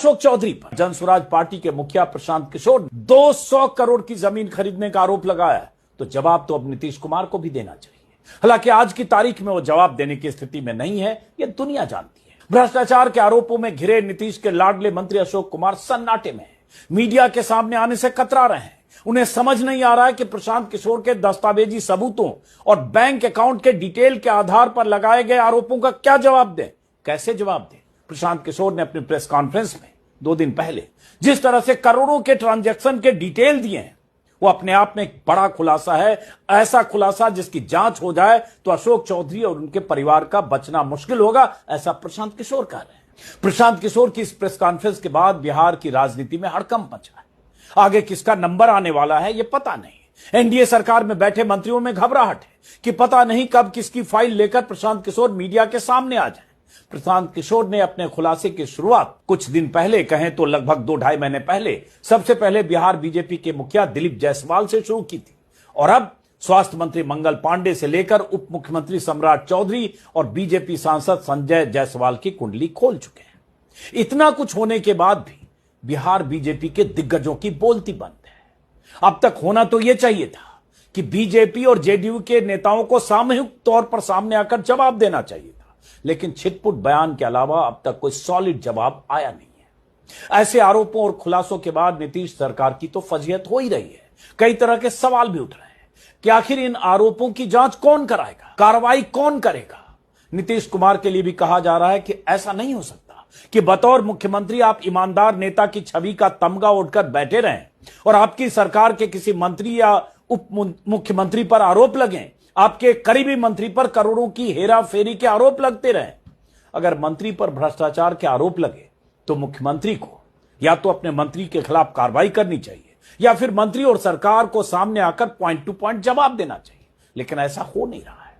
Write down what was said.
अशोक चौधरी पर जनसुराज पार्टी के मुखिया प्रशांत किशोर 200 करोड़ की जमीन खरीदने का आरोप लगाया, तो जवाब तो अब नीतीश कुमार को भी देना चाहिए। हालांकि आज की तारीख में वो जवाब देने की स्थिति में नहीं है, यह दुनिया जानती है। भ्रष्टाचार के आरोपों में घिरे नीतीश के लाडले मंत्री अशोक कुमार सन्नाटे में हैं, मीडिया के सामने आने से कतरा रहे हैं। उन्हें समझ नहीं आ रहा है कि प्रशांत किशोर के दस्तावेजी सबूतों और बैंक अकाउंट के डिटेल के आधार पर लगाए गए आरोपों का क्या जवाब दें, कैसे जवाब दें। प्रशांत किशोर ने अपनी प्रेस कॉन्फ्रेंस में 2 दिन पहले जिस तरह से करोड़ों के ट्रांजैक्शन के डिटेल दिए हैं, वो अपने आप में एक बड़ा खुलासा है। ऐसा खुलासा जिसकी जांच हो जाए तो अशोक चौधरी और उनके परिवार का बचना मुश्किल होगा, ऐसा प्रशांत किशोर कह रहे हैं। प्रशांत किशोर की इस प्रेस कॉन्फ्रेंस के बाद बिहार की राजनीति में हड़कंप मचा है। आगे किसका नंबर आने वाला है यह पता नहीं। एनडीए सरकार में बैठे मंत्रियों में घबराहट है कि पता नहीं कब किसकी फाइल लेकर प्रशांत किशोर मीडिया के सामने आ जाए। प्रशांत किशोर ने अपने खुलासे की शुरुआत कुछ दिन पहले, कहें तो लगभग 2-2.5 महीने पहले, सबसे पहले बिहार बीजेपी के मुखिया दिलीप जायसवाल से शुरू की थी और अब स्वास्थ्य मंत्री मंगल पांडे से लेकर उप मुख्यमंत्री सम्राट चौधरी और बीजेपी सांसद संजय जायसवाल की कुंडली खोल चुके हैं। इतना कुछ होने के बाद भी बिहार बीजेपी के दिग्गजों की बोलती बंद है। अब तक होना तो यह चाहिए था कि बीजेपी और जेडीयू के नेताओं को सामूहिक तौर पर सामने आकर जवाब देना चाहिए था, लेकिन छिटपुट बयान के अलावा अब तक कोई सॉलिड जवाब आया नहीं है। ऐसे आरोपों और खुलासों के बाद नीतीश सरकार की तो फजीहत हो ही रही है। कई तरह के सवाल भी उठ रहे हैं कि आखिर इन आरोपों की जांच कौन कराएगा, कार्रवाई कौन करेगा। नीतीश कुमार के लिए भी कहा जा रहा है कि ऐसा नहीं हो सकता कि बतौर मुख्यमंत्री आप ईमानदार नेता की छवि का तमगा ओढ़कर बैठे रहें और आपकी सरकार के किसी मंत्री या उप मुख्यमंत्री पर आरोप लगें, आपके करीबी मंत्री पर करोड़ों की हेरा फेरी के आरोप लगते रहें। अगर मंत्री पर भ्रष्टाचार के आरोप लगे तो मुख्यमंत्री को या तो अपने मंत्री के खिलाफ कार्रवाई करनी चाहिए या फिर मंत्री और सरकार को सामने आकर पॉइंट टू पॉइंट जवाब देना चाहिए, लेकिन ऐसा हो नहीं रहा है।